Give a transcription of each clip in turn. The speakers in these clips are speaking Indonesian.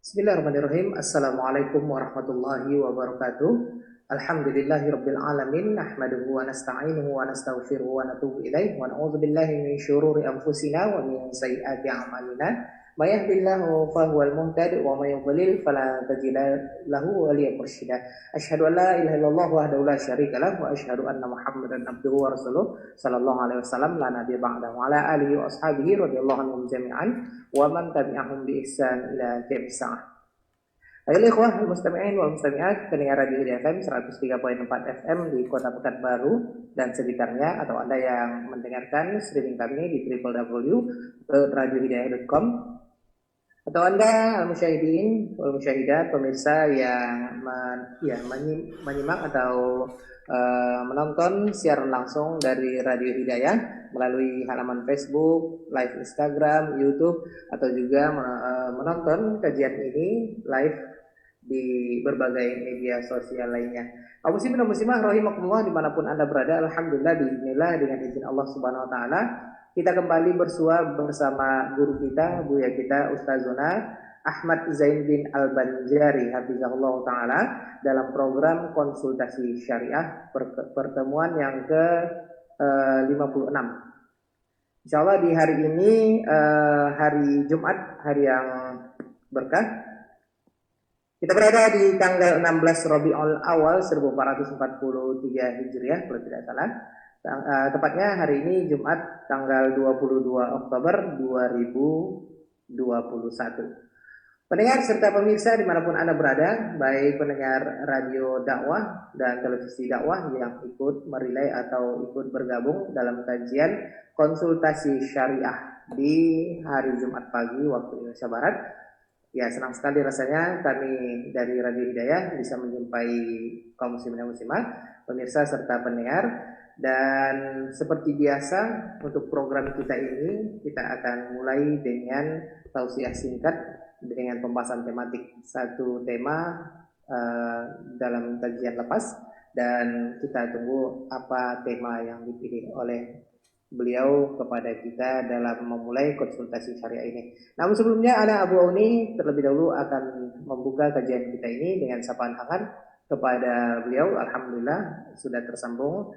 Bismillahirrahmanirrahim. Assalamualaikum warahmatullahi wabarakatuh. Alhamdulillahirabbil alamin, nahmaduhu wa nasta'inuhu wa nastaghfiruhu wa natubu ilaih wa na'udzu billahi min syururi anfusina wa min sayyiati a'malina. May yahdihillahu fahuwal muhtadi wa may yudlil fala tajida lahu waliyyan mursyida. Asyhadu an la ilaha illallah wahdahu la syarika lahu wa asyhadu anna Muhammadan abduhu wa rasuluh sallallahu alaihi wasallam la nabiyya ba'dahu wa ala alihi wa ashabihi radhiyallahu anhum jami'an wa man tabi'ahum bi ihsan ila yaumil sa'ah. Ayo ikhwah mustami'in wal mustami'at pendengar Radio Hidayah FM 103.4 FM di Kota Pekanbaru dan sekitarnya, atau Anda yang mendengarkan streaming kami di www.radiohidayah.com, atau Anda al-musyahidin wal musyahidat pemirsa yang menyimak atau menonton siaran langsung dari Radio Hidayah melalui halaman Facebook, live Instagram, YouTube, atau juga menonton kajian ini live di berbagai media sosial lainnya. Kaum muslimin dan muslimah rahimakumullah dimanapun Anda berada, alhamdulillah bismillah dengan izin Allah Subhanahu wa taala kita kembali bersua bersama guru kita, buya kita Ustazuna Ahmad Zain bin Al-Banjari hafizahullah taala dalam program konsultasi syariah pertemuan yang ke 56. Insyaallah di hari ini hari Jumat, hari yang berkah. Kita berada di tanggal 16 Rabiul Awal 1443 Hijriah kalau tidak salah. Tepatnya hari ini Jumat tanggal 22 Oktober 2021. Pendengar serta pemirsa dimanapun Anda berada, baik pendengar radio dakwah dan televisi dakwah yang ikut merilai atau ikut bergabung dalam kajian konsultasi syariah di hari Jumat pagi waktu Indonesia Barat. Ya, senang sekali rasanya kami dari Radio Hidayah bisa menjumpai kaum muslimin dan muslimat, pemirsa serta pendengar. Dan seperti biasa untuk program kita ini, kita akan mulai dengan tausiah singkat dengan pembahasan tematik. Satu tema dalam kajian lepas, dan kita tunggu apa tema yang dipilih oleh beliau kepada kita dalam memulai konsultasi syariah ini. Namun sebelumnya, Ana Abu Auni terlebih dahulu akan membuka kajian kita ini dengan sapaan hangat kepada beliau. Alhamdulillah sudah tersambung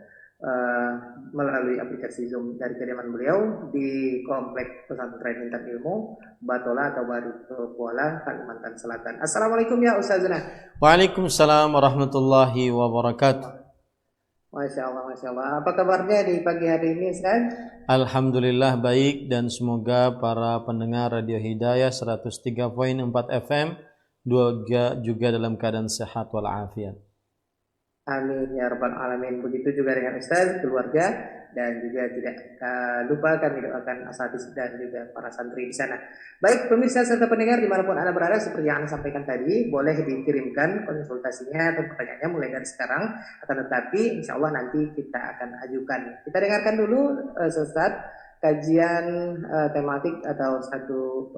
melalui aplikasi Zoom dari kediaman beliau di Komplek Pesantren Intan Ilmu Batola atau Baru Kuala, Kalimantan Selatan. Assalamualaikum ya Ustazuna. Waalaikumsalam warahmatullahi wabarakatuh. Masya Allah, Masya Allah. Apa kabarnya di pagi hari ini, Ustaz? Alhamdulillah baik, dan semoga para pendengar Radio Hidayah 103.4 FM juga dalam keadaan sehat walafiat. Amin ya rabbal alamin. Begitu juga dengan Ustaz, keluarga, dan juga tidak lupa kami doakan asatidz dan juga para santri di sana. Baik pemirsa serta pendengar dimanapun Anda berada, seperti yang Anda sampaikan tadi, boleh dikirimkan konsultasinya atau pertanyaannya mulai dari sekarang. Akan tetapi insya Allah nanti kita akan ajukan. Kita dengarkan dulu Ustaz kajian tematik atau satu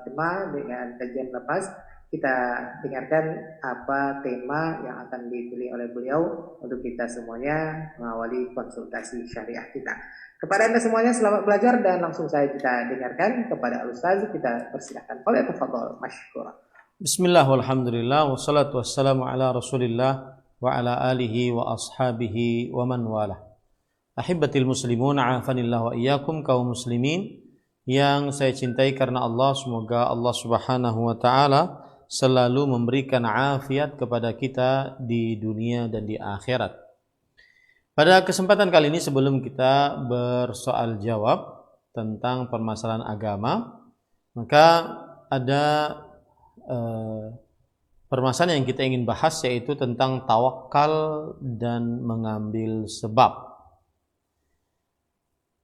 tema dengan kajian lepas. Kita dengarkan apa tema yang akan dipilih oleh beliau untuk kita semuanya mengawali konsultasi syariah kita. Kepada Anda semuanya selamat belajar, dan langsung saja kita dengarkan kepada Al-Ustaz. Kita persilahkan. Tafadhol masykuran. Bismillah walhamdulillah wassalatu wassalamu ala Rasulillah wa ala alihi wa ashabihi wa man walah. Ahibbatil muslimun, a'afanillah wa iyyakum, kaum muslimin yang saya cintai karena Allah, semoga Allah Subhanahu wa taala selalu memberikan afiat kepada kita di dunia dan di akhirat. Pada kesempatan kali ini, sebelum kita bersoal jawab tentang permasalahan agama, maka ada permasalahan yang kita ingin bahas, yaitu tentang tawakal dan mengambil sebab.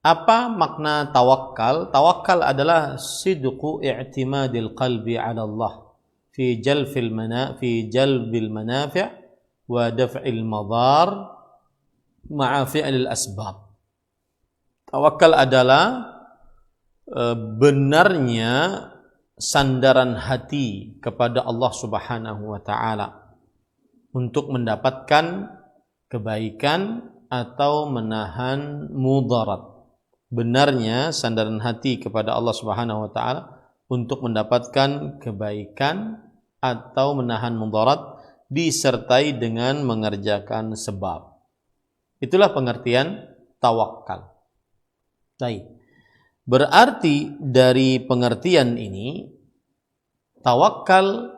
Apa makna tawakal? Tawakal adalah sidqu i'timadil qalbi 'ala Allah fi jalbil manafi' wa daf'il madar ma'a fi'lil asbab. Tawakal adalah benarnya sandaran hati kepada Allah Subhanahu wa taala untuk mendapatkan kebaikan atau menahan mudarat. Benarnya sandaran hati kepada Allah Subhanahu wa taala untuk mendapatkan kebaikan atau menahan mudarat disertai dengan mengerjakan sebab. Itulah pengertian tawakal. Baik. Berarti dari pengertian ini tawakal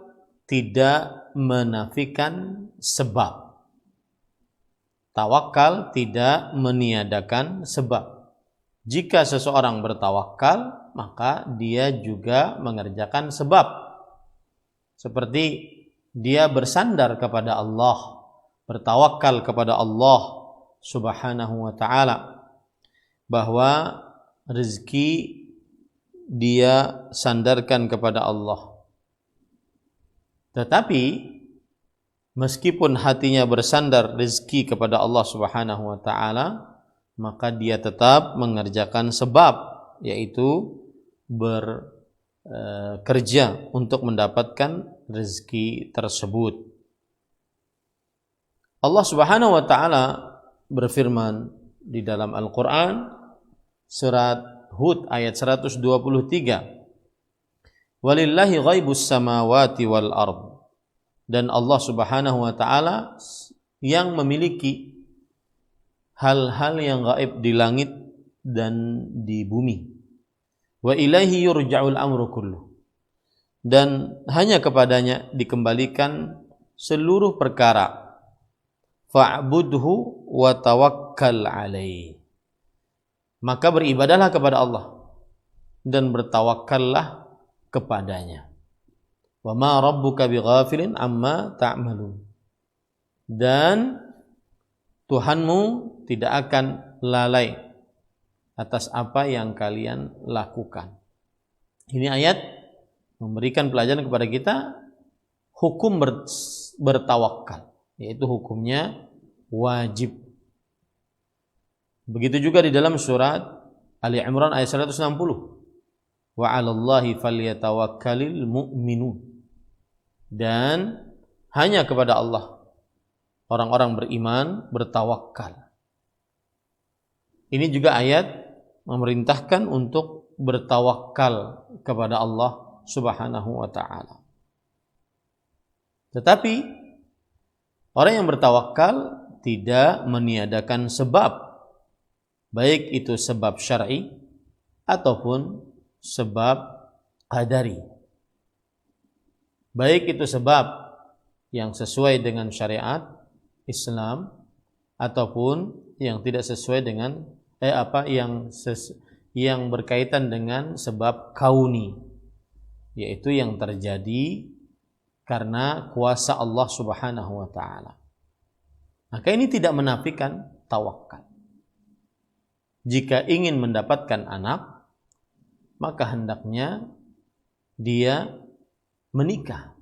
tidak menafikan sebab. Tawakal tidak meniadakan sebab. Jika seseorang bertawakal, maka dia juga mengerjakan sebab. Seperti dia bersandar kepada Allah, bertawakal kepada Allah Subhanahu wa ta'ala, bahwa rezeki dia sandarkan kepada Allah. Tetapi meskipun hatinya bersandar rezeki kepada Allah Subhanahu wa ta'ala, maka dia tetap mengerjakan sebab, yaitu bekerja untuk mendapatkan rezeki tersebut. Allah Subhanahu wa ta'ala berfirman di dalam Al-Quran surat Hud ayat 123, walillahi ghaibus samawati wal ard, dan Allah Subhanahu wa ta'ala yang memiliki hal-hal yang gaib di langit dan di bumi. Wa ilaihi yurja'ul amru kulluh, dan hanya kepadanya dikembalikan seluruh perkara. Fa'budhu wa tawakkal alaih, maka beribadahlah kepada Allah dan bertawakallah kepadanya. Wa ma rabbuka bighafilin amma ta'malun, dan Tuhanmu tidak akan lalai atas apa yang kalian lakukan. Ini ayat memberikan pelajaran kepada kita hukum bertawakal, yaitu hukumnya wajib. Begitu juga di dalam surat Ali Imran ayat 160. Wa 'alallahi falyatawakkalul mu'minun. Dan hanya kepada Allah orang-orang beriman bertawakal. Ini juga ayat memerintahkan untuk bertawakal kepada Allah Subhanahu wa ta'ala. Tetapi orang yang bertawakal tidak meniadakan sebab, baik itu sebab syar'i ataupun sebab qadari. Baik itu sebab yang sesuai dengan syariat Islam ataupun yang tidak sesuai dengan yang berkaitan dengan sebab kauni, yaitu yang terjadi karena kuasa Allah Subhanahu wa ta'ala. Maka ini tidak menafikan tawakal. Jika ingin mendapatkan anak, maka hendaknya dia menikah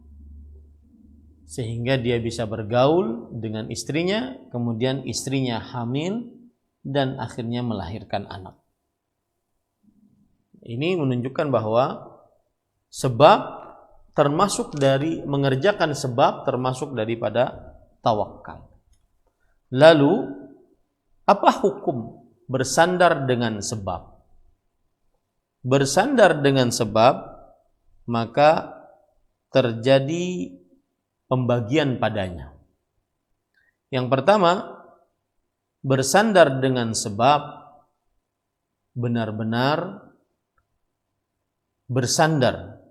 sehingga dia bisa bergaul dengan istrinya, kemudian istrinya hamil dan akhirnya melahirkan anak. Ini menunjukkan bahwa sebab termasuk dari mengerjakan sebab, termasuk daripada tawakal. Lalu apa hukum bersandar dengan sebab? Bersandar dengan sebab, maka terjadi pembagian padanya. Yang pertama, bersandar dengan sebab benar-benar bersandar,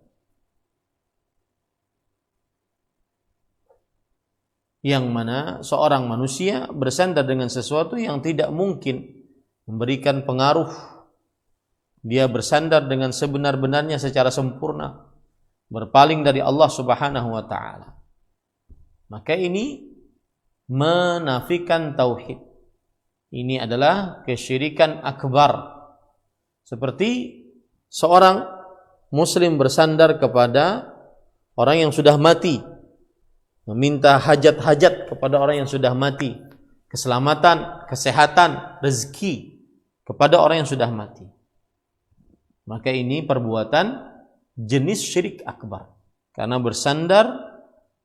yang mana seorang manusia bersandar dengan sesuatu yang tidak mungkin memberikan pengaruh. Dia bersandar dengan sebenar-benarnya secara sempurna, berpaling dari Allah Subhanahu wa ta'ala. Maka ini menafikan tauhid. Ini adalah kesyirikan akbar. Seperti seorang muslim bersandar kepada orang yang sudah mati, meminta hajat-hajat kepada orang yang sudah mati, keselamatan, kesehatan, rezeki kepada orang yang sudah mati. Maka ini perbuatan jenis syirik akbar, karena bersandar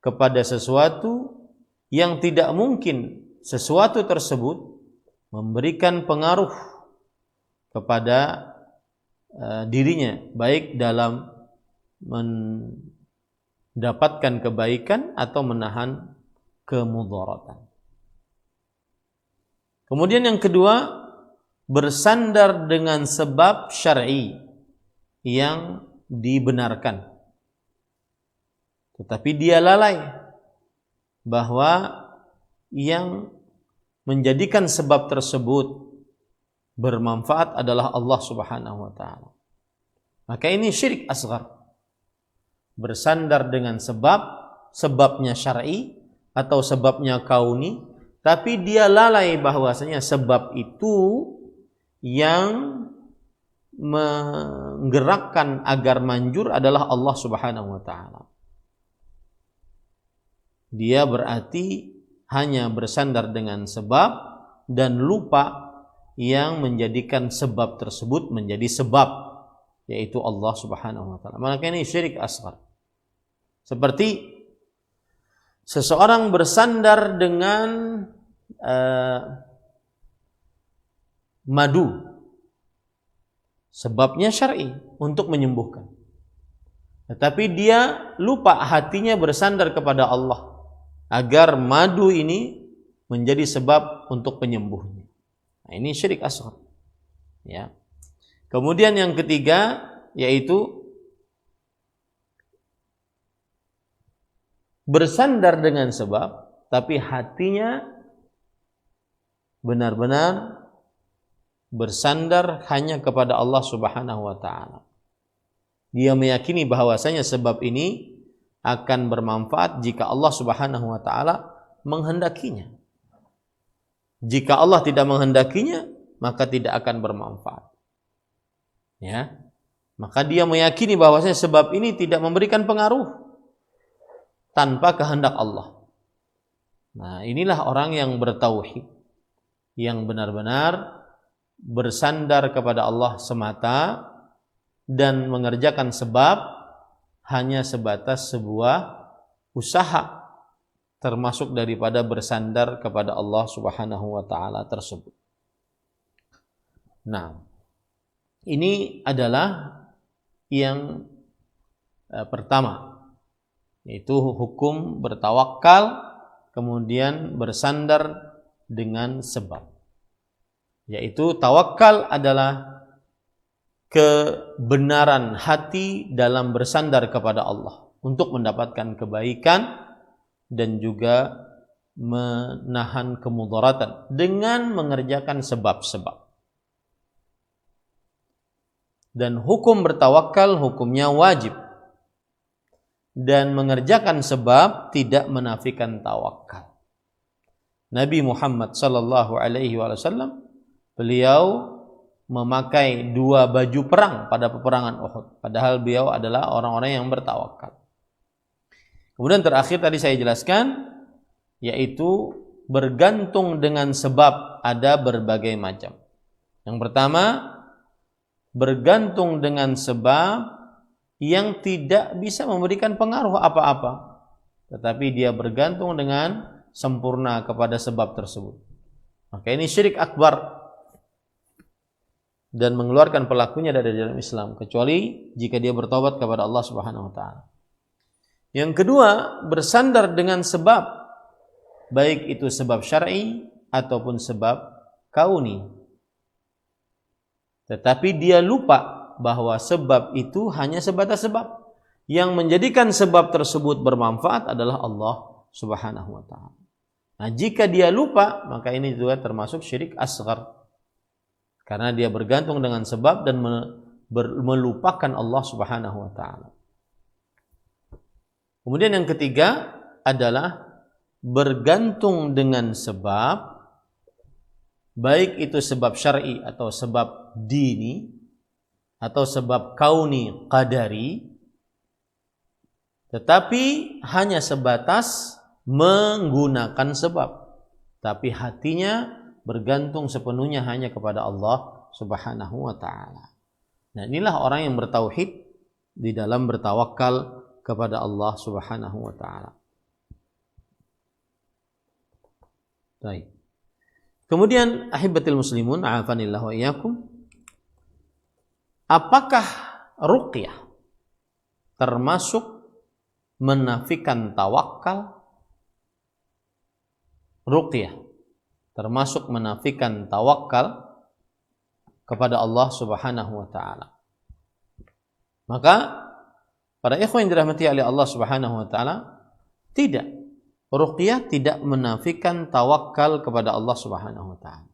kepada sesuatu yang tidak mungkin sesuatu tersebut memberikan pengaruh kepada dirinya, baik dalam mendapatkan kebaikan atau menahan kemudaratan. Kemudian yang kedua, bersandar dengan sebab syar'i yang dibenarkan, tetapi dia lalai bahwa yang menjadikan sebab tersebut bermanfaat adalah Allah Subhanahu wa taala. Maka ini syirik asghar. Bersandar dengan sebabnya syar'i atau sebabnya kauni, tapi dia lalai bahwasanya sebab itu yang menggerakkan agar manjur adalah Allah Subhanahu wa taala. Dia berarti hanya bersandar dengan sebab dan lupa yang menjadikan sebab tersebut menjadi sebab, yaitu Allah Subhanahu wa taala. Maka ini syirik asghar. Seperti seseorang bersandar dengan madu, sebabnya syar'i untuk menyembuhkan, tetapi dia lupa hatinya bersandar kepada Allah agar madu ini menjadi sebab untuk penyembuhnya. Nah, ini syirik asghar. Ya. Kemudian yang ketiga yaitu bersandar dengan sebab tapi hatinya benar-benar bersandar hanya kepada Allah Subhanahu wa taala. Dia meyakini bahwasanya sebab ini akan bermanfaat jika Allah Subhanahu wa taala menghendakinya. Jika Allah tidak menghendakinya, maka tidak akan bermanfaat. Ya. Maka dia meyakini bahwasanya sebab ini tidak memberikan pengaruh tanpa kehendak Allah. Nah, inilah orang yang bertauhid, yang benar-benar bersandar kepada Allah semata dan mengerjakan sebab hanya sebatas sebuah usaha, termasuk daripada bersandar kepada Allah Subhanahu wa taala tersebut. Nah, ini adalah yang pertama, yaitu hukum bertawakal kemudian bersandar dengan sebab. Yaitu tawakal adalah kebenaran hati dalam bersandar kepada Allah untuk mendapatkan kebaikan dan juga menahan kemudaratan dengan mengerjakan sebab-sebab. Dan hukum bertawakal hukumnya wajib, dan mengerjakan sebab tidak menafikan tawakal. Nabi Muhammad sallallahu alaihi wasallam beliau memakai 2 baju perang pada peperangan Uhud, padahal beliau adalah orang-orang yang bertawakal. Kemudian terakhir tadi saya jelaskan, yaitu bergantung dengan sebab ada berbagai macam. Yang pertama, bergantung dengan sebab yang tidak bisa memberikan pengaruh apa-apa, tetapi dia bergantung dengan sempurna kepada sebab tersebut. Maka ini syirik akbar dan mengeluarkan pelakunya dari dalam Islam, kecuali jika dia bertobat kepada Allah Subhanahu wa taala. Yang kedua, bersandar dengan sebab, baik itu sebab syar'i ataupun sebab kauni. Tetapi dia lupa bahwa sebab itu hanya sebatas sebab. Yang menjadikan sebab tersebut bermanfaat adalah Allah Subhanahu wa taala. Nah, jika dia lupa, maka ini juga termasuk syirik asghar. Karena dia bergantung dengan sebab dan melupakan Allah Subhanahu wa taala. Kemudian yang ketiga adalah bergantung dengan sebab, baik itu sebab syar'i atau sebab dini atau sebab kauni qadari, tetapi hanya sebatas menggunakan sebab, tapi hatinya bergantung sepenuhnya hanya kepada Allah Subhanahu wa taala. Nah, inilah orang yang bertauhid di dalam bertawakal kepada Allah Subhanahu wa taala. Baik. Kemudian ahibatil muslimun, a'afanillah wa iyyakum, apakah ruqyah termasuk menafikan tawakal. Ruqyah termasuk menafikan tawakal kepada Allah Subhanahu wa taala. Maka para ikhwan yang dirahmati oleh Allah Subhanahu wa taala, tidak, ruqyah tidak menafikan tawakal kepada Allah Subhanahu wa taala.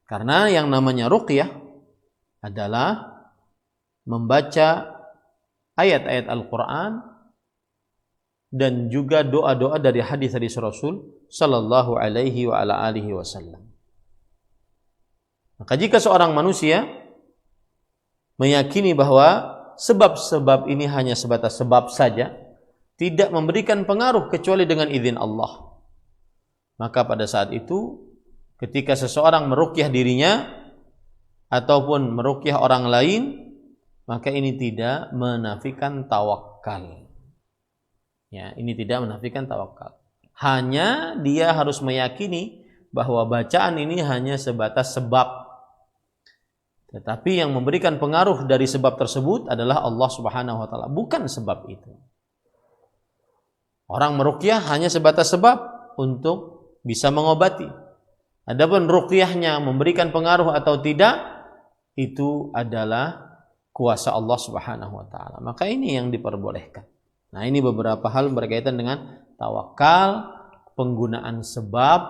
Karena yang namanya ruqyah adalah membaca ayat-ayat Al-Qur'an dan juga doa-doa dari hadis-hadis Rasul sallallahu alaihi wa ala alihi wasallam. Maka jika seorang manusia meyakini bahwa sebab-sebab ini hanya sebatas sebab saja, tidak memberikan pengaruh kecuali dengan izin Allah, maka pada saat itu ketika seseorang meruqyah dirinya ataupun meruqyah orang lain, maka ini tidak menafikan tawakal. Ya, ini tidak menafikan tawakal. Hanya dia harus meyakini bahwa bacaan ini hanya sebatas sebab. Tetapi yang memberikan pengaruh dari sebab tersebut adalah Allah Subhanahu wa taala, bukan sebab itu. Orang meruqyah hanya sebatas sebab untuk bisa mengobati. Adapun ruqyahnya memberikan pengaruh atau tidak, itu adalah kuasa Allah Subhanahu wa taala. Maka ini yang diperbolehkan. Nah, ini beberapa hal berkaitan dengan tawakal, penggunaan sebab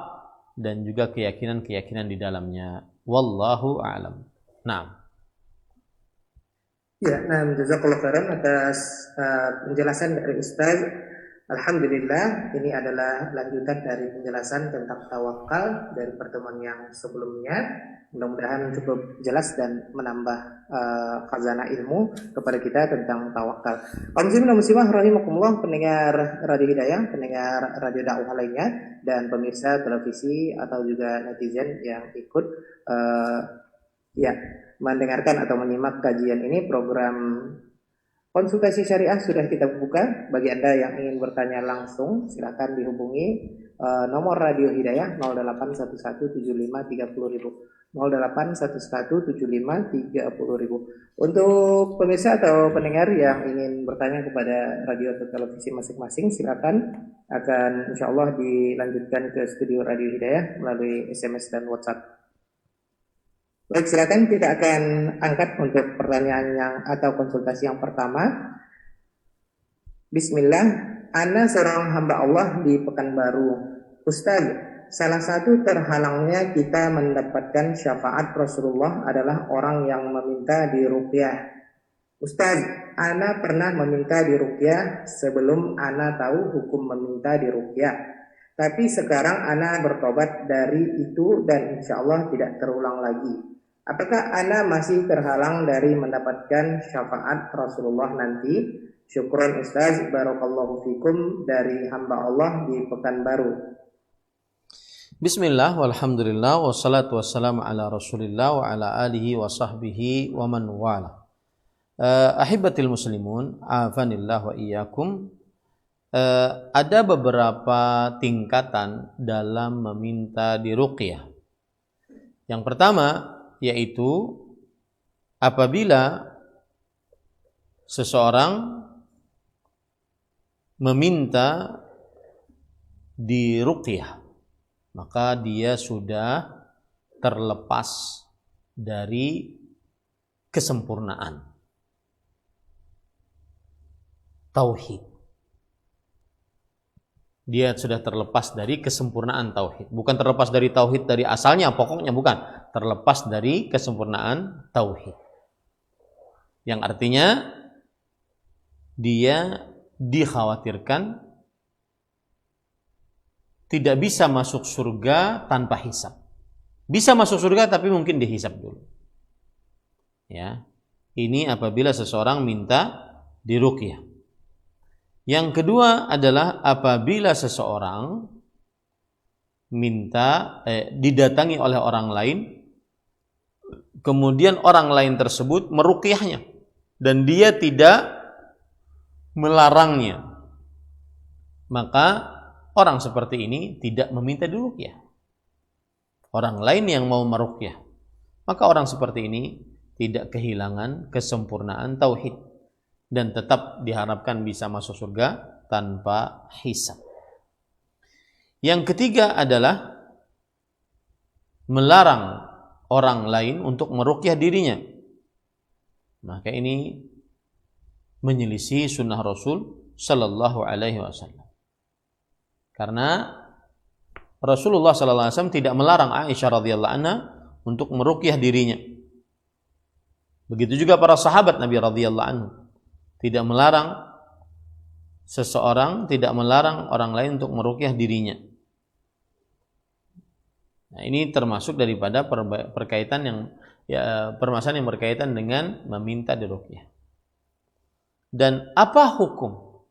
dan juga keyakinan-keyakinan di dalamnya. Wallahu a'lam. Nah. Ya, jazakallahu khairan atas penjelasan dari Ustaz. Alhamdulillah, ini adalah lanjutan dari penjelasan tentang tawakal dari pertemuan yang sebelumnya. Mudah-mudahan cukup jelas dan menambah khazanah ilmu kepada kita tentang tawakal. Kaum muslimin dan muslimah rahimakumullah, pendengar Radio Hidayah, pendengar radio dakwah lainnya, dan pemirsa televisi atau juga netizen yang ikut mendengarkan atau menyimak kajian ini. Program konsultasi syariah sudah kita buka. Bagi Anda yang ingin bertanya langsung, silakan dihubungi nomor Radio Hidayah 08117530.000. 08117530.000. Untuk pemirsa atau pendengar yang ingin bertanya kepada radio atau televisi masing-masing, silakan, akan insyaallah dilanjutkan ke studio Radio Hidayah melalui SMS dan WhatsApp. Baik, silakan, kita akan angkat untuk pertanyaan yang atau konsultasi yang pertama. Bismillah, ana seorang hamba Allah di Pekanbaru. Ustaz, salah satu terhalangnya kita mendapatkan syafaat Rasulullah adalah orang yang meminta diruqyah. Ustaz, ana pernah meminta diruqyah sebelum ana tahu hukum meminta diruqyah. Tapi sekarang ana bertobat dari itu dan insyaallah tidak terulang lagi. Apakah ana masih terhalang dari mendapatkan syafaat Rasulullah nanti? Syukron Ustaz, barakallahu fikum, dari hamba Allah di Pekanbaru. Bismillah, walhamdulillah, wassalatu wassalamu ala rasulillah wa ala alihi wa sahbihi wa man wala. Ahibatil muslimun, afanillah wa iyyakum. Ada beberapa tingkatan dalam meminta diruqyah. Yang pertama yaitu apabila seseorang meminta diruqyah, maka dia sudah terlepas dari kesempurnaan tauhid. Dia sudah terlepas dari kesempurnaan tauhid. Bukan terlepas dari tauhid dari asalnya, pokoknya bukan. Terlepas dari kesempurnaan tauhid. Yang artinya dia dikhawatirkan tidak bisa masuk surga tanpa hisab. Bisa masuk surga tapi mungkin dihisab dulu. Ya. Ini apabila seseorang minta diruqyah. Yang kedua adalah apabila seseorang didatangi oleh orang lain, kemudian orang lain tersebut meruqyahnya dan dia tidak melarangnya, maka orang seperti ini tidak meminta diruqyah. Orang lain yang mau meruqyah, maka orang seperti ini tidak kehilangan kesempurnaan tauhid. dan tetap diharapkan bisa masuk surga tanpa hisab. Yang ketiga adalah melarang orang lain untuk meruqyah dirinya. Maka ini menyelisih sunnah Rasul sallallahu alaihi wasallam. Karena Rasulullah sallallahu alaihi wasallam tidak melarang Aisyah radhiyallahu anha untuk meruqyah dirinya. Begitu juga para sahabat Nabi radhiyallahu anhu tidak melarang seseorang, tidak melarang orang lain untuk meruqyah dirinya. Nah, ini termasuk daripada perkaitan yang permasalahan yang berkaitan dengan meminta diruqyah. Dan apa hukum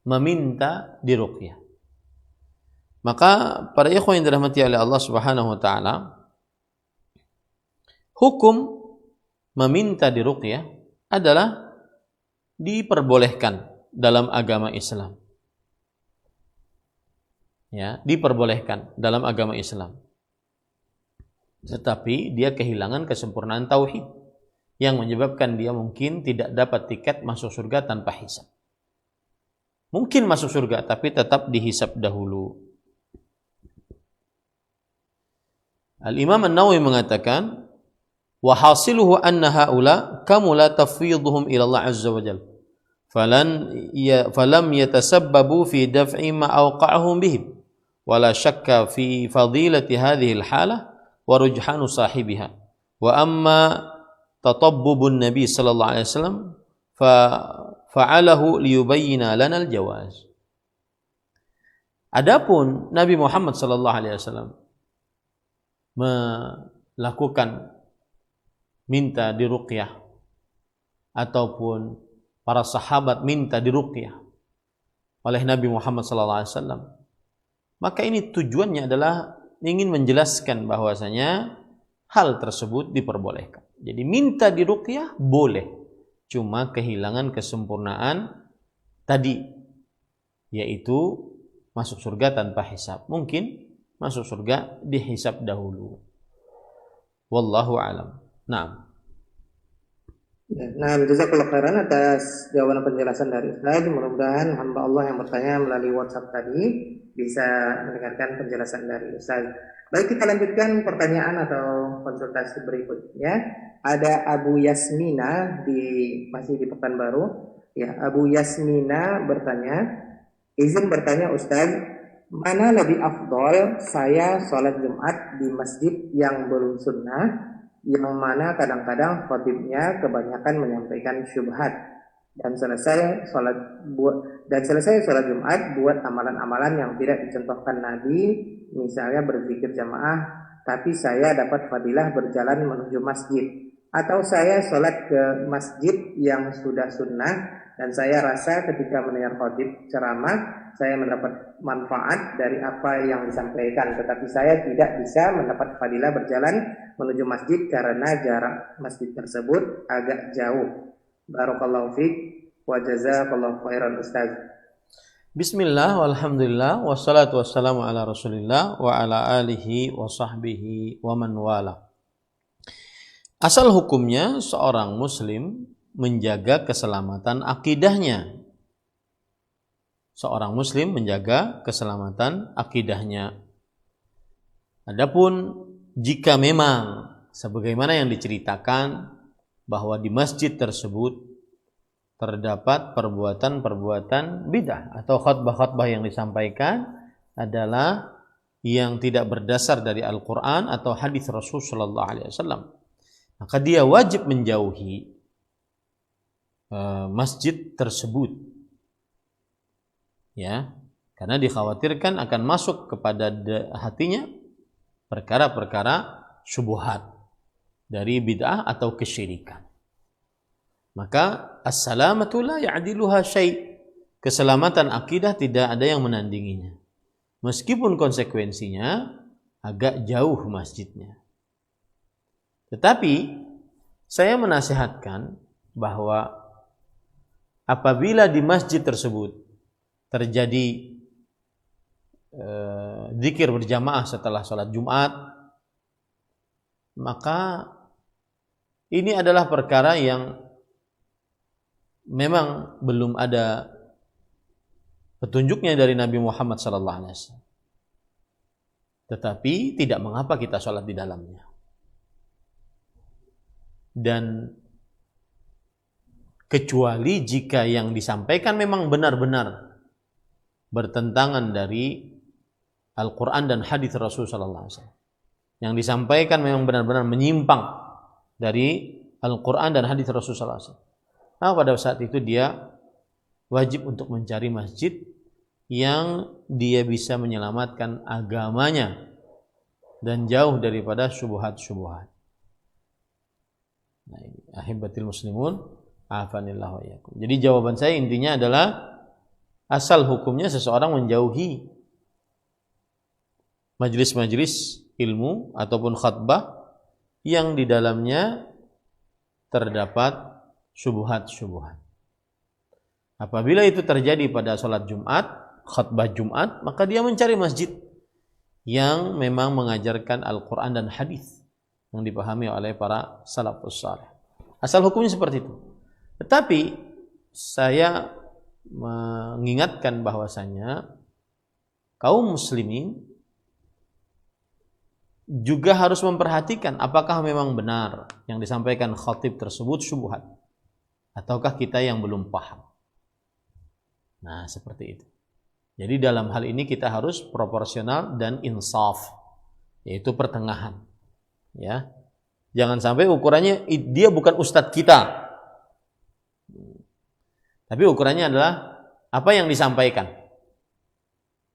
meminta diruqyah? Maka para ikhwan yang dirahmati oleh Allah Subhanahu wa taala, hukum meminta diruqyah adalah diperbolehkan dalam agama Islam. Ya, diperbolehkan dalam agama Islam. Tetapi dia kehilangan kesempurnaan tauhid yang menyebabkan dia mungkin tidak dapat tiket masuk surga tanpa hisab. Mungkin masuk surga tapi tetap dihisab dahulu. Al-Imam An-Nawawi mengatakan, wa hasiluhu anna haula kamula tafwidhuhum ila Allah azza wa jalla falam yatasabbabu fi daf'i ma awqa'ahum bihim wala shakka fi fadilati hadhihi al-halah wa rujhanu sahibiha wa amma tatabbubun nabi sallallahu alaihi wasallam fa'alahu liyubayyana lana al-jawaz. Adapun Nabi Muhammad sallallahu alaihi wasallam melakukan minta diruqyah ataupun para sahabat minta diruqyah oleh Nabi Muhammad SAW, maka ini tujuannya adalah ingin menjelaskan bahwasanya hal tersebut diperbolehkan. Jadi minta diruqyah boleh, cuma kehilangan kesempurnaan tadi, yaitu masuk surga tanpa hisab. Mungkin masuk surga dihisab dahulu. Wallahu a'lam. Naam. Nah, jazakallahu khairan atas jawaban penjelasan dari Ustaz. Mudah-mudahan hamba Allah yang bertanya melalui WhatsApp tadi bisa mendengarkan penjelasan dari Ustaz. Baik, kita lanjutkan pertanyaan atau konsultasi berikutnya. Ada Abu Yasmina masih di Pekanbaru. Ya, Abu Yasmina bertanya, izin bertanya Ustaz, mana lebih afdol saya sholat Jumat di masjid yang belum sunnah, yang mana kadang-kadang khatibnya kebanyakan menyampaikan syubhat, dan selesai sholat Jumat buat amalan-amalan yang tidak dicontohkan Nabi, misalnya berzikir jamaah, tapi saya dapat fadilah berjalan menuju masjid, atau saya sholat ke masjid yang sudah sunnah dan saya rasa ketika mendengar khatib ceramah saya mendapat manfaat dari apa yang disampaikan, tetapi saya tidak bisa mendapat fadilah berjalan menuju masjid karena jarak masjid tersebut agak jauh. Barakallahu fiik wa jazakallahu khairan Ustaz. Bismillah, walhamdulillah, wassalatu wassalamu ala Rasulillah wa ala alihi wa sahbihi wa man wala. Asal hukumnya seorang muslim menjaga keselamatan akidahnya. Seorang muslim menjaga keselamatan akidahnya. Adapun jika memang sebagaimana yang diceritakan bahwa di masjid tersebut terdapat perbuatan-perbuatan bid'ah atau khutbah-khutbah yang disampaikan adalah yang tidak berdasar dari Al-Quran atau hadis Rasul sallallahu alaihi wasallam, maka dia wajib menjauhi masjid tersebut, ya, karena dikhawatirkan akan masuk kepada hatinya perkara-perkara syubhat dari bid'ah atau kesyirikan. Maka as-salamatu la ya'diluha syai', keselamatan akidah tidak ada yang menandinginya, meskipun konsekuensinya agak jauh masjidnya. Tetapi saya menasihatkan bahwa apabila di masjid tersebut terjadi zikir berjamaah setelah sholat Jumat, maka ini adalah perkara yang memang belum ada petunjuknya dari Nabi Muhammad SAW. Tetapi tidak mengapa kita sholat di dalamnya. Dan kecuali jika yang disampaikan memang benar-benar bertentangan dari Al-Quran dan hadis Rasulullah SAW. Yang disampaikan memang benar-benar menyimpang dari Al-Quran dan hadis Rasulullah SAW. Nah, pada saat itu dia wajib untuk mencari masjid yang dia bisa menyelamatkan agamanya dan jauh daripada syubhat-syubhat. Nah, ini ahibatil muslimun, afanillahu wa iyyakum. Jadi jawaban saya intinya adalah asal hukumnya seseorang menjauhi majelis-majelis ilmu ataupun khutbah yang di dalamnya terdapat syubhat-syubhat. Apabila itu terjadi pada sholat Jumat, khutbah Jumat, maka dia mencari masjid yang memang mengajarkan Al-Quran dan hadis yang dipahami oleh para salafus saleh. Asal hukumnya seperti itu. Tetapi saya mengingatkan bahwasanya kaum muslimin juga harus memperhatikan apakah memang benar yang disampaikan khatib tersebut syubhat ataukah kita yang belum paham. Nah, seperti itu. Jadi dalam hal ini kita harus proporsional dan insaf, yaitu pertengahan. Ya. Jangan sampai ukurannya dia bukan ustadz kita. Tapi ukurannya adalah apa yang disampaikan.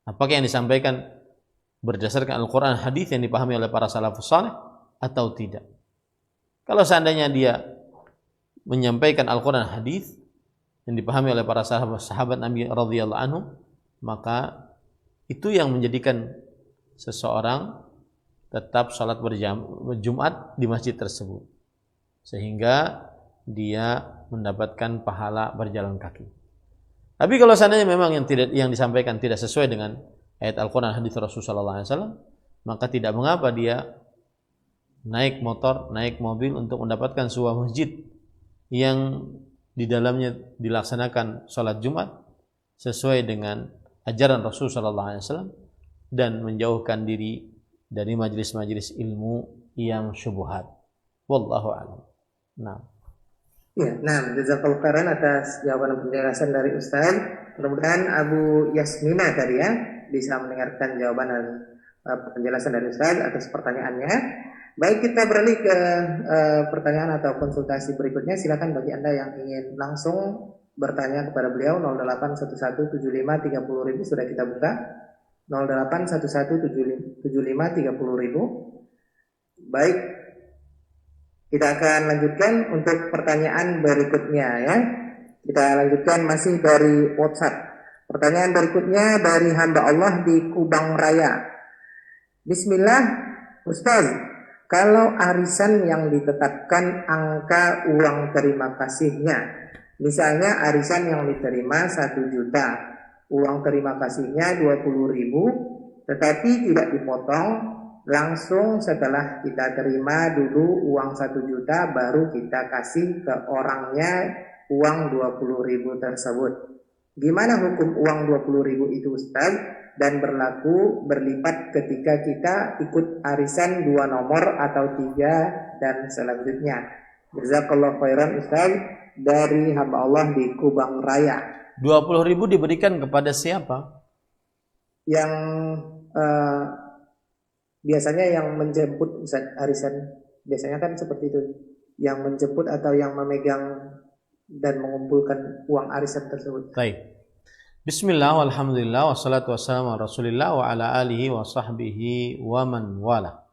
Apakah yang disampaikan berdasarkan Al-Quran hadis yang dipahami oleh para salafus saleh atau tidak. Kalau seandainya dia menyampaikan Al-Quran hadis yang dipahami oleh para sahabat Nabi radhiyallahu anhu, maka itu yang menjadikan seseorang tetap salat berjumat di masjid tersebut, sehingga dia mendapatkan pahala berjalan kaki. Tapi kalau seandainya memang yang disampaikan tidak sesuai dengan ayat Al-Quran hadis Rasulullah SAW, maka tidak mengapa dia naik motor, naik mobil untuk mendapatkan sebuah masjid yang di dalamnya dilaksanakan sholat Jumat sesuai dengan ajaran Rasulullah SAW dan menjauhkan diri dari majelis-majelis ilmu yang syubhat. Wallahu a'lam. Nah. Ya, jazakallahu khairan atas jawaban dan penjelasan dari Ustaz. Mudah-mudahan Abu Yasmina tadi ya bisa mendengarkan jawaban dan penjelasan dari Ustaz atas pertanyaannya. Baik, kita beralih ke pertanyaan atau konsultasi berikutnya. Silakan bagi Anda yang ingin langsung bertanya kepada beliau 08117530.000 sudah kita buka. 08117530.000. Baik, kita akan lanjutkan untuk pertanyaan berikutnya ya. Kita lanjutkan masih dari WhatsApp. Pertanyaan berikutnya dari hamba Allah di Kubang Raya. Bismillah, Ustaz. Kalau arisan yang ditetapkan angka uang terima kasihnya, misalnya arisan yang diterima 1 juta, uang terima kasihnya 20.000, tetapi tidak dipotong, langsung setelah kita terima dulu uang 1 juta, baru kita kasih ke orangnya uang 20.000 tersebut. Gimana hukum uang 20.000 itu Ustaz? Dan berlaku berlipat ketika kita ikut arisan 2 nomor atau 3 dan selanjutnya. Jazakallahu khairan Ustaz dari hamba Allah di Kubang Raya. 20.000 diberikan kepada siapa? Yang biasanya yang menjemput Ustaz arisan. Biasanya kan seperti itu. Yang menjemput atau yang memegang dan mengumpulkan uang arisan tersebut. Baik. Bismillah, walhamdulillah, wassalatu wassalamu ala rasulillah wa ala alihi wa sahbihi wa man wala.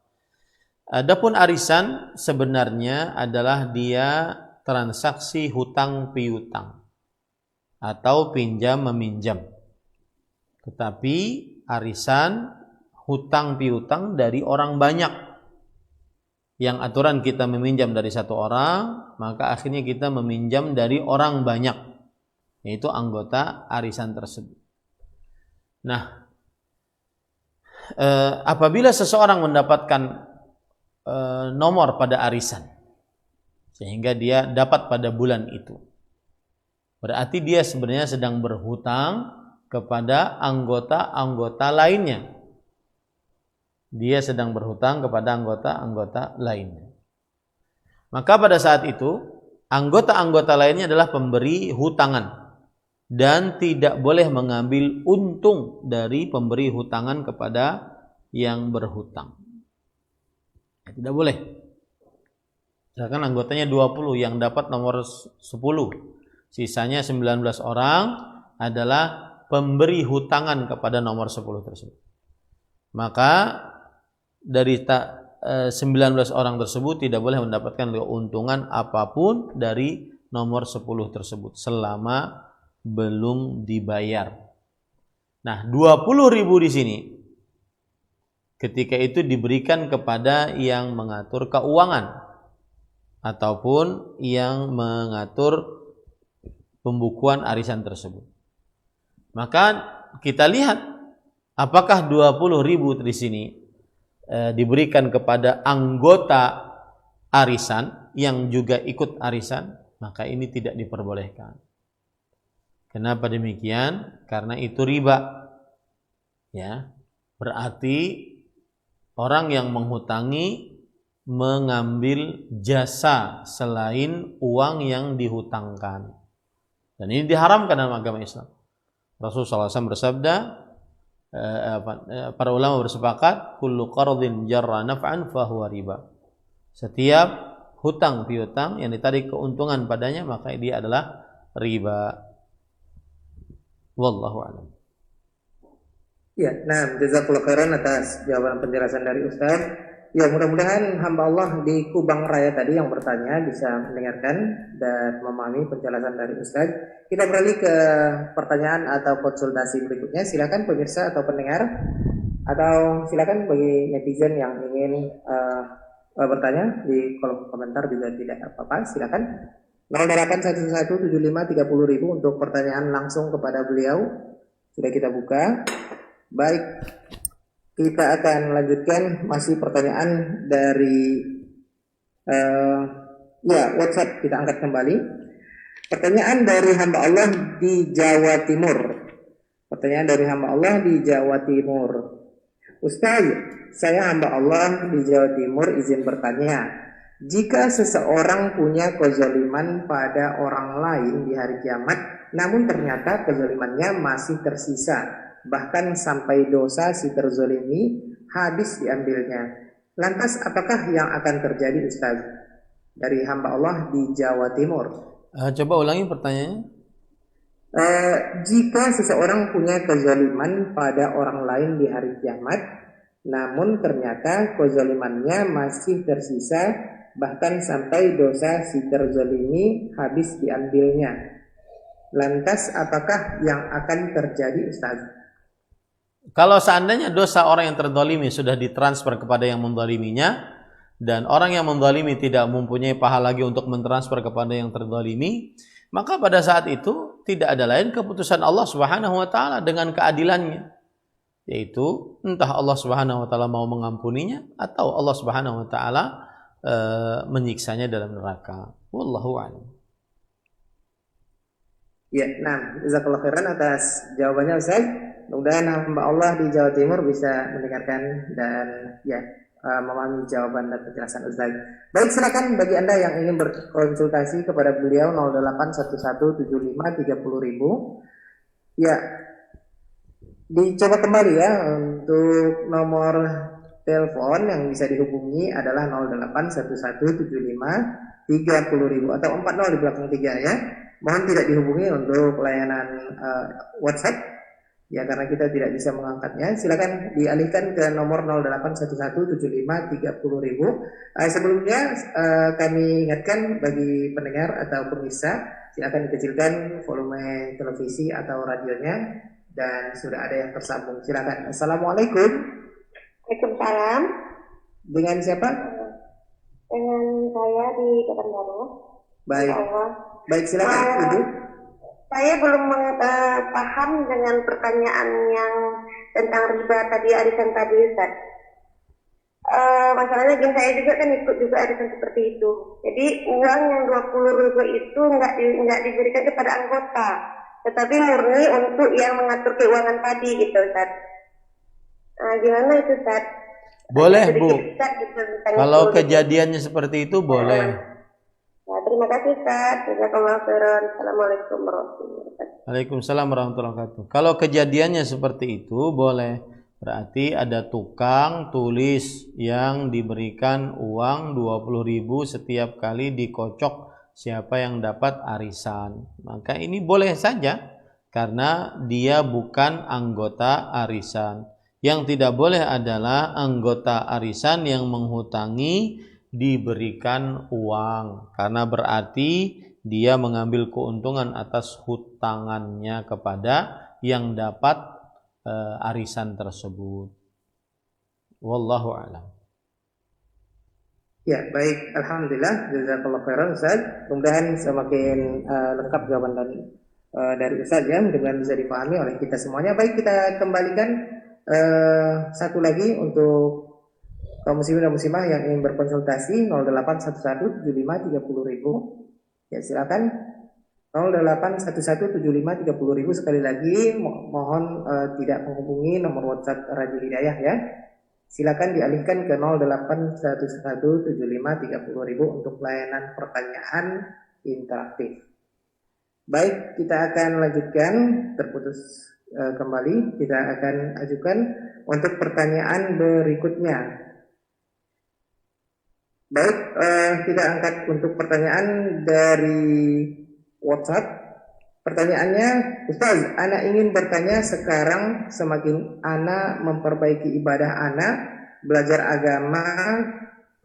Adapun arisan sebenarnya adalah dia transaksi hutang piutang atau pinjam meminjam. Tetapi arisan hutang piutang dari orang banyak. Yang aturan kita meminjam dari 1 orang, maka akhirnya kita meminjam dari orang banyak, yaitu anggota arisan tersebut. Nah, apabila seseorang mendapatkan nomor pada arisan, sehingga dia dapat pada bulan itu, Berarti dia sebenarnya sedang berhutang kepada anggota-anggota lainnya. Dia sedang berhutang kepada anggota-anggota lainnya. Maka pada saat itu, anggota-anggota lainnya adalah pemberi hutangan dan tidak boleh mengambil untung dari pemberi hutangan kepada yang berhutang. Tidak boleh. Misalkan anggotanya 20 yang dapat nomor 10, sisanya 19 orang adalah pemberi hutangan kepada nomor 10 tersebut. Maka dari 19 orang tersebut tidak boleh mendapatkan keuntungan apapun dari nomor 10 tersebut selama belum dibayar. Nah, 20.000 di sini ketika itu diberikan kepada yang mengatur keuangan ataupun yang mengatur pembukuan arisan tersebut. Maka kita lihat apakah 20.000 di sini diberikan kepada anggota arisan yang juga ikut arisan, maka ini tidak diperbolehkan. Kenapa demikian? Karena itu riba. Ya. Berarti orang yang menghutangi mengambil jasa selain uang yang dihutangkan. Dan ini diharamkan dalam agama Islam. Rasulullah SAW bersabda, para ulama bersepakat, kullu qardin jarra naf'an fahuwa riba. Setiap hutang piutang yang ditarik keuntungan padanya, maka dia adalah riba. Wallahu a'lam. Ya, nah, jazakallahu khairan atas jawaban penjelasan dari Ustaz. Ya, mudah-mudahan hamba Allah di Kubang Raya tadi yang bertanya bisa mendengarkan dan memahami penjelasan dari Ustaz. Kita beralih ke pertanyaan atau konsultasi berikutnya. Silakan pemirsa atau pendengar, atau silakan bagi netizen yang ingin bertanya di kolom komentar juga tidak apa-apa. Silakan 08117530000 untuk pertanyaan langsung kepada beliau. Sudah kita buka. Baik. Kita akan lanjutkan masih pertanyaan dari WhatsApp, kita angkat kembali. Pertanyaan dari hamba Allah di Jawa Timur. Pertanyaan dari hamba Allah di Jawa Timur. Ustaz, saya hamba Allah di Jawa Timur izin bertanya. Jika seseorang punya kezaliman pada orang lain di hari kiamat, namun ternyata kezalimannya masih tersisa, bahkan sampai dosa si terzolimi habis diambilnya. Lantas apakah yang akan terjadi Ustaz? Dari hamba Allah di Jawa Timur. Coba ulangi pertanyaannya. Jika seseorang punya kezaliman pada orang lain di hari kiamat, namun ternyata kezalimannya masih tersisa, bahkan sampai dosa si terzolimi habis diambilnya. Lantas apakah yang akan terjadi Ustaz? Kalau seandainya dosa orang yang terzalimi sudah ditransfer kepada yang menzaliminya, dan orang yang menzalimi tidak mempunyai pahala lagi untuk mentransfer kepada yang terzalimi, maka pada saat itu tidak ada lain keputusan Allah Subhanahu wa taala dengan keadilannya, yaitu entah Allah Subhanahu wa taala mau mengampuninya atau Allah Subhanahu wa taala menyiksanya dalam neraka. Wallahu a'lam. Ya, nah, jazakallahu khairan atas jawabannya Ustaz. Mudah-mudahan hamba Allah di Jawa Timur bisa mendengarkan dan memahami jawaban dan penjelasan Ustaz. Baik, silakan bagi Anda yang ingin berkonsultasi kepada beliau 08117530000. Ya, dicoba kembali ya untuk nomor telepon yang bisa dihubungi adalah 08117530000 atau 40 di belakang 3 ya. Mohon tidak dihubungi untuk layanan WhatsApp ya, karena kita tidak bisa mengangkatnya. Silakan dialihkan ke nomor 08117530000. Sebelumnya kami ingatkan bagi pendengar atau pemirsa, silakan dikecilkan volume televisi atau radionya, dan sudah ada yang tersambung. Silakan. Assalamualaikum. Waalaikumsalam. Dengan siapa? Dengan saya di Pekanbaru. Baik. Baik, silakan Ibu. Saya belum paham dengan pertanyaan yang tentang riba tadi, arisan tadi Ustaz. masalahnya gini, saya juga kan ikut juga arisan seperti itu. Jadi uang yang 20.000 itu nggak diberikan kepada anggota, tetapi murni untuk yang mengatur keuangan tadi gitu, Ustaz. Gimana itu, Ustaz? Boleh, Bu. Ustaz, gitu, Kalau kejadiannya seperti itu boleh. Ya, terima kasih, Ustaz. Jazakallahu khairan. Assalamualaikum warahmatullahi wabarakatuh. Waalaikumsalam warahmatullahi wabarakatuh. Kalau kejadiannya seperti itu boleh. Berarti ada tukang tulis yang diberikan uang 20.000 setiap kali dikocok siapa yang dapat arisan. Maka ini boleh saja karena dia bukan anggota arisan. Yang tidak boleh adalah anggota arisan yang menghutangi diberikan uang, karena berarti dia mengambil keuntungan atas hutangannya kepada yang dapat arisan tersebut. Wallahu a'lam. Ya, baik. Alhamdulillah. Jazakallahu khairan, Ustaz. Mudah-mudahan semakin lengkap jawaban dari Ustaz ya, mudah-mudahan bisa dipahami oleh kita semuanya. Baik, kita kembalikan satu lagi untuk kaum muslimin dan muslimah yang ingin berkonsultasi 08117530.000. Ya, silakan 08117530.000. Sekali lagi mohon tidak menghubungi nomor WhatsApp Radio Hidayah ya. Silakan dialihkan ke 08117530.000 untuk layanan pertanyaan interaktif. Baik, kita akan lanjutkan, terputus kembali. Kita akan ajukan untuk pertanyaan berikutnya. Baik, kita angkat untuk pertanyaan dari WhatsApp. Pertanyaannya, Ustaz, Ana ingin bertanya, sekarang semakin Ana memperbaiki ibadah Ana, belajar agama,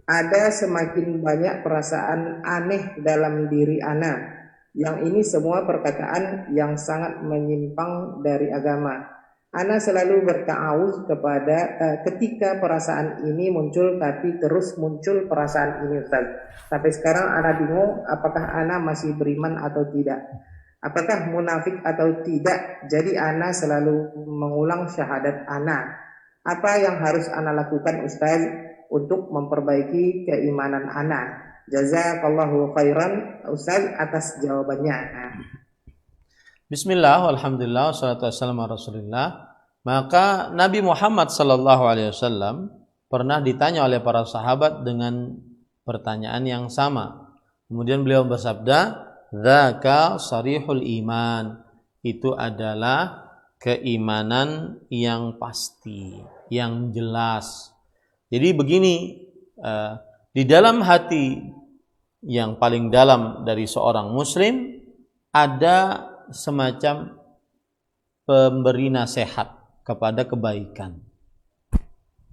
ada semakin banyak perasaan aneh dalam diri Ana. Yang ini semua perkataan yang sangat menyimpang dari agama. Ana selalu berta'awuz ketika perasaan ini muncul, tapi terus muncul perasaan ini, Ustaz. Sampai sekarang Ana bingung apakah Ana masih beriman atau tidak. Apakah munafik atau tidak. Jadi Ana selalu mengulang syahadat Ana. Apa yang harus Ana lakukan, Ustaz, untuk memperbaiki keimanan Ana? Jazakallahu khairan, Ustaz, atas jawabannya. Bismillah, alhamdulillah, wassalatu wassalamu ala Rasulillah. Maka Nabi Muhammad sallallahu alaihi wasallam pernah ditanya oleh para sahabat dengan pertanyaan yang sama. Kemudian beliau bersabda, "Dzaka sarihul iman." Itu adalah keimanan yang pasti, yang jelas. Jadi begini, di dalam hati yang paling dalam dari seorang muslim ada semacam pemberi nasihat kepada kebaikan.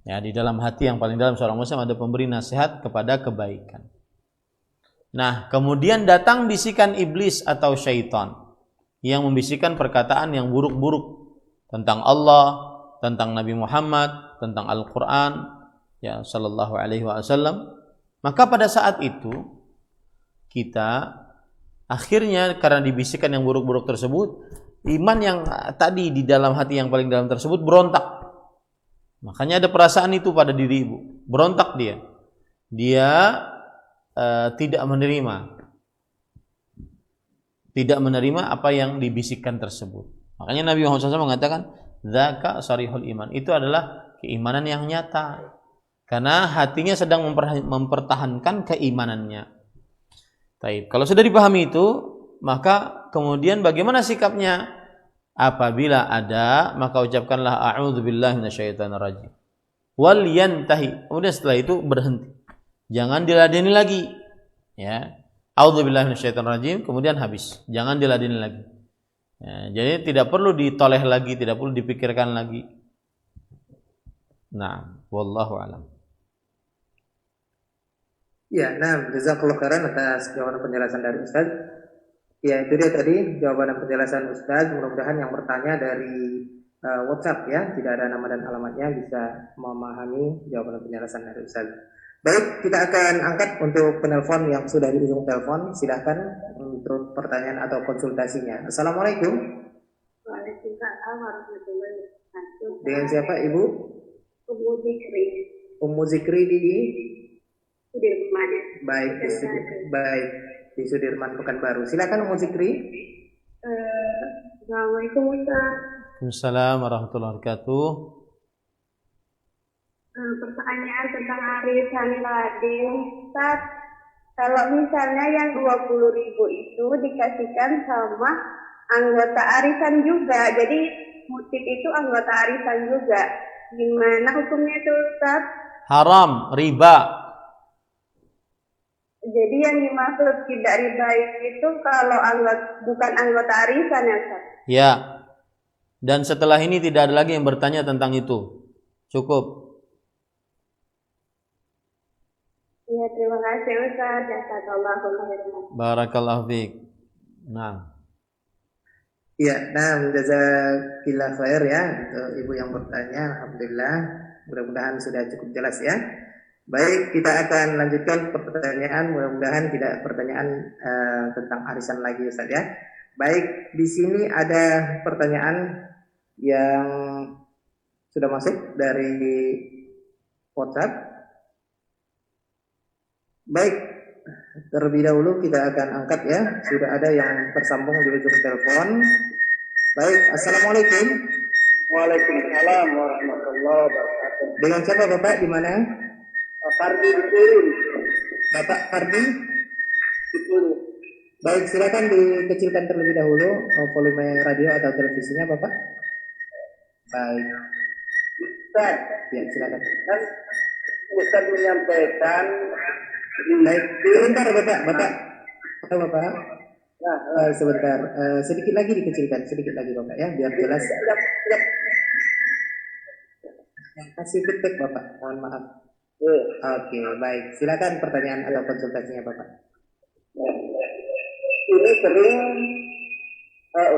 Ya, di dalam hati yang paling dalam seorang muslim ada pemberi nasihat kepada kebaikan. Nah, kemudian datang bisikan iblis atau syaitan yang membisikkan perkataan yang buruk-buruk tentang Allah, tentang Nabi Muhammad, tentang Al-Qur'an, ya sallallahu alaihi wasallam. Maka pada saat itu kita akhirnya karena dibisikkan yang buruk-buruk tersebut, iman yang tadi di dalam hati yang paling dalam tersebut berontak. Makanya ada perasaan itu pada diri ibu, berontak dia. Dia tidak menerima apa yang dibisikkan tersebut. Makanya Nabi Muhammad SAW mengatakan, "Dzaka sarihul iman." Itu adalah keimanan yang nyata. Karena hatinya sedang mempertahankan keimanannya. Baik, kalau sudah dipahami itu, maka kemudian bagaimana sikapnya? Apabila ada, maka ucapkanlah a'udzubillahi minasyaitonir rajim. Wal yantahi. Kemudian setelah itu berhenti. Jangan diladeni lagi. Ya. A'udzubillahi minasyaitonir rajim, kemudian habis. Jangan diladeni lagi. Ya, jadi tidak perlu ditoleh lagi, tidak perlu dipikirkan lagi. Nah, wallahu a'lam. Ya, nah, jazakallahu khairan atas jawaban penjelasan dari Ustaz. Ya, itu dia tadi jawaban dan penjelasan Ustaz. Mudah-mudahan yang bertanya dari WhatsApp ya, tidak ada nama dan alamatnya, bisa memahami jawaban dan penjelasan dari Ustaz. Baik, kita akan angkat untuk penelpon yang sudah di ujung telepon. Silahkan untuk pertanyaan atau konsultasinya. Assalamualaikum. Waalaikumsalam warahmatullahi wabarakatuh. Dengan siapa, Ibu? Ibu Zikri. Ummu Zikri di Sudirman ya. baik baik di Sudirman Pekanbaru. Silakan Ummu Zikri. Assalamualaikum Ustaz. Waalaikumsalam warahmatullahi wabarakatuh. Pertanyaan tentang arisan lading, Ustaz. Kalau misalnya yang 20.000 itu dikasihkan sama anggota arisan juga, jadi motif itu anggota arisan juga, gimana hukumnya itu Ustaz? Haram, riba. Jadi yang dimaksud tidak riba itu kalau bukan anggota arisan ya Ustaz? Ya. Dan setelah ini tidak ada lagi yang bertanya tentang itu. Cukup. Ya, terima kasih Ustaz. Jazakallahu khairan. Barakallahu fiik. Nah. Ya, nah jazakillah khair ya untuk ibu yang bertanya. Alhamdulillah, mudah-mudahan sudah cukup jelas ya. Baik, kita akan lanjutkan pertanyaan. Mudah-mudahan tidak pertanyaan tentang arisan lagi Ustaz ya. Baik, di sini ada pertanyaan yang sudah masuk dari WhatsApp. Baik, terlebih dahulu kita akan angkat ya. Sudah ada yang tersambung di ujung telepon. Baik, assalamualaikum. Waalaikumsalam warahmatullahi wabarakatuh. Dengan siapa Bapak? Di mana? Fardi Dipuri. Bapak Fardi. Dipuri. Baik, silakan dikecilkan terlebih dahulu volume radio atau televisinya Bapak. Baik. Ustaz, Ya, silakan. kan Ustaz menyampaikan Baik, sebentar Bapak. Halo Bapak. Nah, Sebentar. Sedikit lagi dikecilkan, sedikit lagi Bapak ya, biar jelas. siap. Kasih feedback Bapak. Mohon maaf. Eh, Oke, baik. Silakan pertanyaan atau konsultasinya Bapak. Ini sering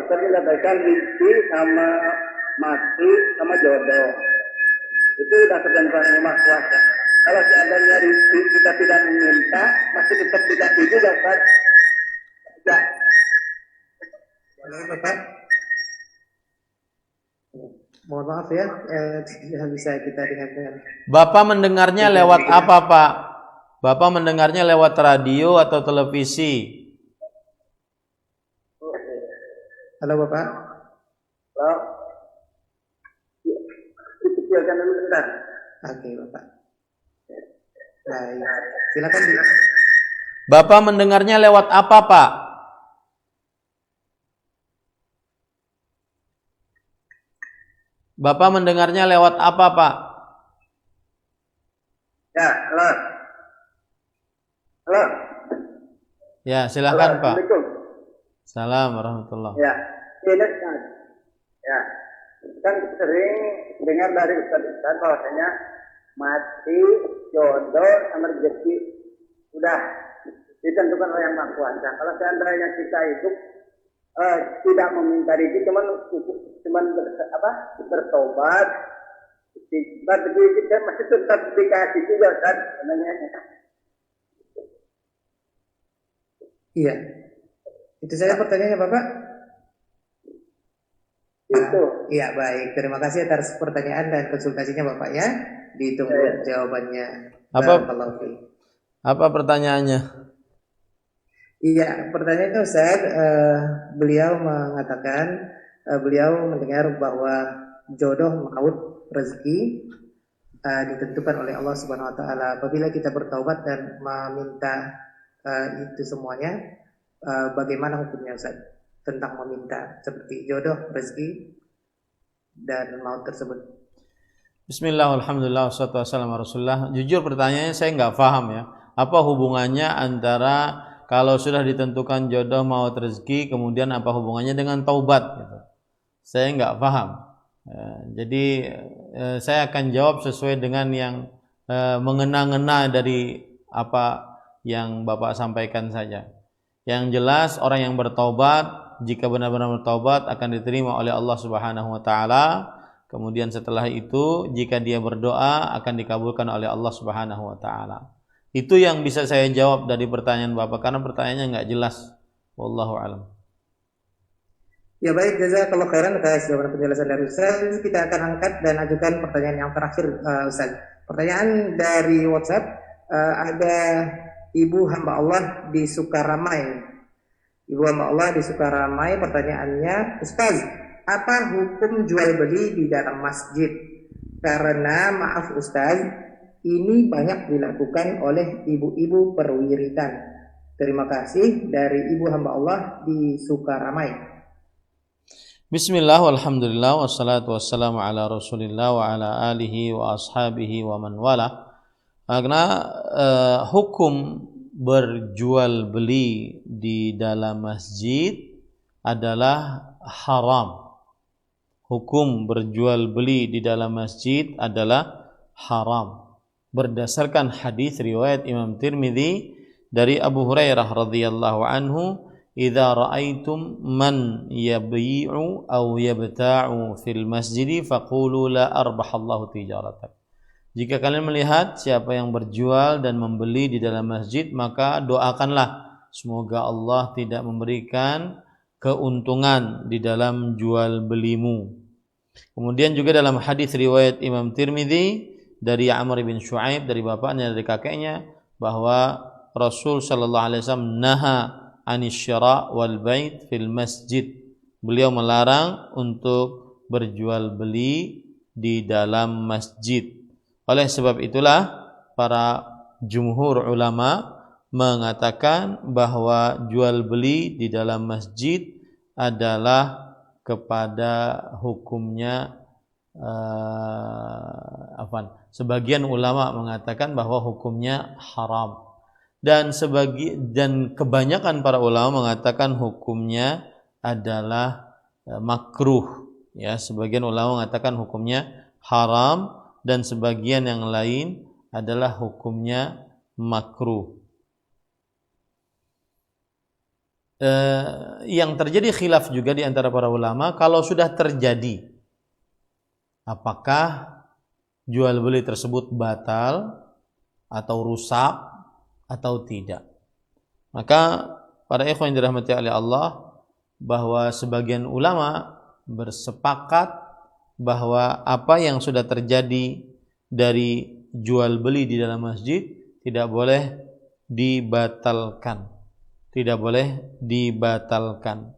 Ustaz menyampaikan rizki sama mati sama jodoh. Itu udah ketentuan yang Maha Kuasa. Kalau seandainya rizki kita tidak meminta, masih tetap dikasih juga Ustaz. Ya. Halo Bapak. Mohon maaf ya, tidak bisa kita dengarkan. Bapak mendengarnya lewat apa, Pak? Bapak mendengarnya lewat radio atau televisi? Halo Bapak. Halo. Dikecilkan dulu Ustaz. Oke Bapak. Baik. Silakan Bapak mendengarnya lewat apa, Pak? Bapak mendengarnya lewat apa, Pak? Ya, halo. Halo. Ya, silakan Pak. Assalamualaikum. Salam warahmatullah. Ya, ini Ustaz. Ya, kan sering dengar dari Ustaz bahwasanya mati, jodoh, sama rezeki udah ditentukan oleh Yang Maha Kuasa. Kalau seandainya kita itu tidak meminta rezeki, cuman bertobat, tapi kita masih tetap dikasih juga Ustaz sebenarnya. Iya. Itu saja pertanyaannya Bapak. Itu. Iya, baik. Terima kasih atas pertanyaan dan konsultasinya Bapak ya. Ditunggu jawabannya. Apa pertanyaannya? Iya, pertanyaannya Ustaz, beliau mengatakan beliau mendengar bahwa jodoh maut rezeki ditentukan oleh Allah Subhanahu wa taala. Apabila kita bertaubat dan meminta itu semuanya, bagaimana hukumnya Ustaz tentang meminta seperti jodoh, rezeki dan maut tersebut? Bismillah, alhamdulillah, wassalatu wassalamu ala rasulillah. Jujur pertanyaannya saya nggak paham ya. Apa hubungannya antara kalau sudah ditentukan jodoh maut rezeki, kemudian apa hubungannya dengan taubat? Gitu. Saya nggak paham. Jadi saya akan jawab sesuai dengan yang mengena-ngena dari apa yang Bapak sampaikan saja. Yang jelas orang yang bertaubat, jika benar-benar bertaubat akan diterima oleh Allah Subhanahu wa taala. Kemudian setelah itu jika dia berdoa akan dikabulkan oleh Allah Subhanahu wa taala. Itu yang bisa saya jawab dari pertanyaan Bapak karena pertanyaannya nggak jelas. Wallahu a'lam. Ya baik, jazakallahu khairan atas jawaban penjelasan dari Ustaz. Kita akan angkat dan ajukan pertanyaan yang terakhir Ustaz. Pertanyaan dari WhatsApp, ada ibu hamba Allah di Sukaramai. Ibu hamba Allah di Sukaramai, pertanyaannya, Ustaz, apa hukum jual beli di dalam masjid? Karena maaf Ustaz, ini banyak dilakukan oleh ibu-ibu perwiritan. Terima kasih dari ibu hamba Allah di Sukaramai. Bismillah, walhamdulillah, wassalatu wassalamu ala rasulillah wa ala alihi wa ashabihi wa man wala. Karena hukum berjual beli di dalam masjid adalah haram. Hukum berjual beli di dalam masjid adalah haram. Berdasarkan hadis riwayat Imam Tirmidzi dari Abu Hurairah radhiyallahu anhu, idza ra'aitum man yabi'u aw yabta'u fil masjid faqulu la arbahallahu tijaratak. Jika kalian melihat siapa yang berjual dan membeli di dalam masjid, maka doakanlah semoga Allah tidak memberikan keuntungan di dalam jual belimu. Kemudian juga dalam hadis riwayat Imam Tirmidzi dari Amr bin Shu'aib, dari bapaknya, dari kakeknya, bahwa Rasul sallallahu alaihi wasallam naha anisyra wal bait fil masjid. Beliau melarang untuk berjual beli di dalam masjid. Oleh sebab itulah para jumhur ulama mengatakan bahwa jual beli di dalam masjid adalah kepada hukumnya sebagian ulama mengatakan bahwa hukumnya haram. Dan kebanyakan para ulama mengatakan hukumnya adalah makruh. Ya, sebagian ulama mengatakan hukumnya haram dan sebagian yang lain adalah hukumnya makruh. Yang terjadi khilaf juga di antara para ulama, kalau sudah terjadi, apakah jual beli tersebut batal atau rusak atau tidak. Maka para ikhwan yang dirahmati oleh Allah, bahwa sebagian ulama bersepakat bahwa apa yang sudah terjadi dari jual beli di dalam masjid tidak boleh dibatalkan. Tidak boleh dibatalkan.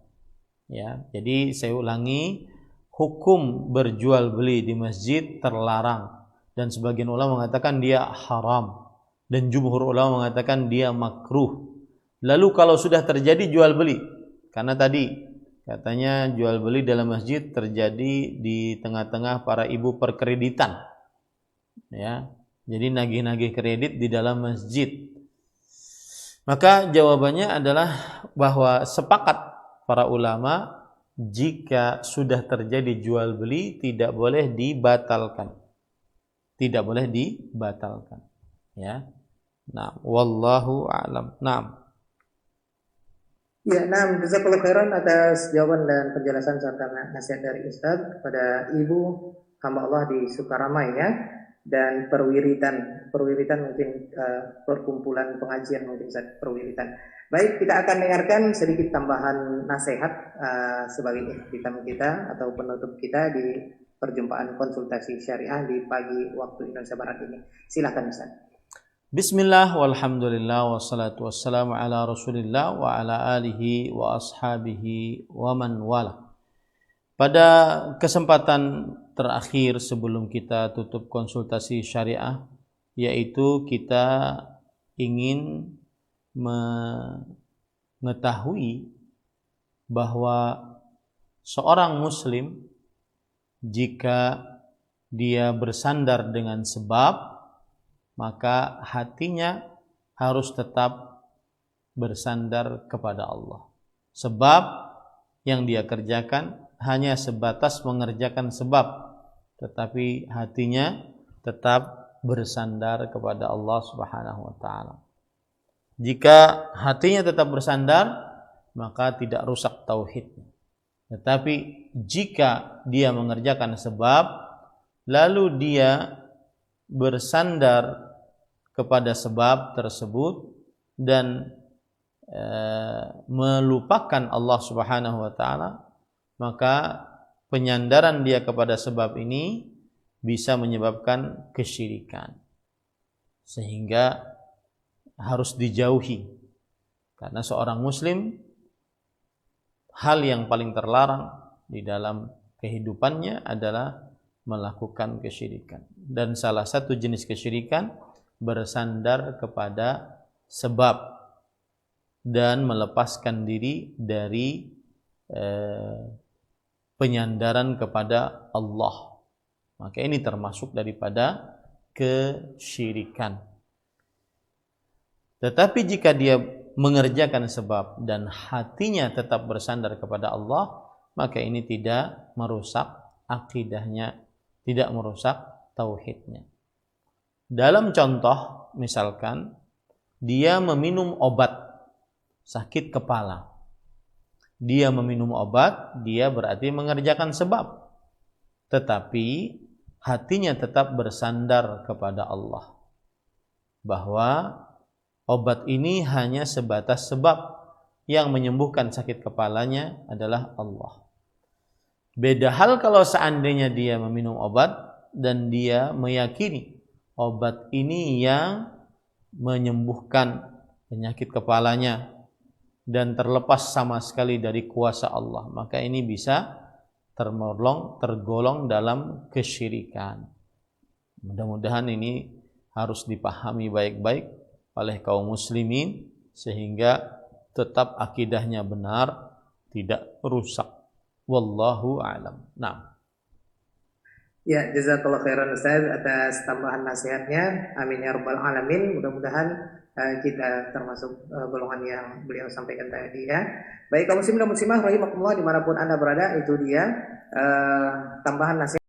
Ya, jadi saya ulangi, hukum berjual beli di masjid terlarang dan sebagian ulama mengatakan dia haram. Dan jumhur ulama mengatakan dia makruh. Lalu kalau sudah terjadi jual beli, karena tadi katanya jual beli dalam masjid terjadi di tengah-tengah para ibu perkreditan, ya, jadi nagih-nagih kredit di dalam masjid. Maka jawabannya adalah bahwa sepakat para ulama, jika sudah terjadi jual beli tidak boleh dibatalkan, tidak boleh dibatalkan, ya. Nah, wallahu a'lam. Naam. Ya, jazakallahu khairan atas jawaban dan penjelasan serta nasihat dari Ustaz kepada ibu hamba Allah di Sukaramai, ya, dan perwiritan mungkin perkumpulan pengajian mungkin perwiritan. Baik, kita akan dengarkan sedikit tambahan nasihat sebagai ikhtitam kita atau penutup kita di perjumpaan konsultasi syariah di pagi waktu Indonesia Barat ini. Silakan Ustaz. Bismillah, walhamdulillah, wassalatu wassalamu ala rasulillah wa ala alihi wa ashabihi wa man wala. Pada kesempatan terakhir sebelum kita tutup konsultasi syariah, yaitu kita ingin mengetahui bahwa seorang muslim jika dia bersandar dengan sebab, maka hatinya harus tetap bersandar kepada Allah. Sebab yang dia kerjakan hanya sebatas mengerjakan sebab, tetapi hatinya tetap bersandar kepada Allah Subhanahu wa taala. Jika hatinya tetap bersandar, maka tidak rusak tauhidnya. Tetapi jika dia mengerjakan sebab, lalu dia bersandar kepada sebab tersebut dan melupakan Allah Subhanahu wa taala, maka penyandaran dia kepada sebab ini bisa menyebabkan kesyirikan. sehingga harus dijauhi. Karena seorang muslim, hal yang paling terlarang di dalam kehidupannya adalah melakukan kesyirikan. Dan salah satu jenis kesyirikan bersandar kepada sebab dan melepaskan diri dari penyandaran kepada Allah. Maka ini termasuk daripada kesyirikan. Tetapi jika dia mengerjakan sebab dan hatinya tetap bersandar kepada Allah, maka ini tidak merusak akidahnya, tidak merusak tauhidnya. Dalam contoh, misalkan dia meminum obat sakit kepala. Dia meminum obat, dia berarti mengerjakan sebab. Tetapi hatinya tetap bersandar kepada Allah. Bahwa obat ini hanya sebatas sebab, yang menyembuhkan sakit kepalanya adalah Allah. Beda hal kalau seandainya dia meminum obat dan dia meyakini obat ini yang menyembuhkan penyakit kepalanya dan terlepas sama sekali dari kuasa Allah, maka ini bisa tergolong dalam kesyirikan. Mudah-mudahan ini harus dipahami baik-baik oleh kaum muslimin sehingga tetap akidahnya benar, tidak rusak. Wallahu a'lam. Nah. Ya, jazakallahu khairan Ustaz atas tambahan nasihatnya. Amin ya rabbal alamin. Mudah-mudahan kita termasuk golongan yang beliau sampaikan tadi ya. Baik kaum muslimin dan muslimah rahimakumullah dimanapun Anda berada, itu dia tambahan nasihat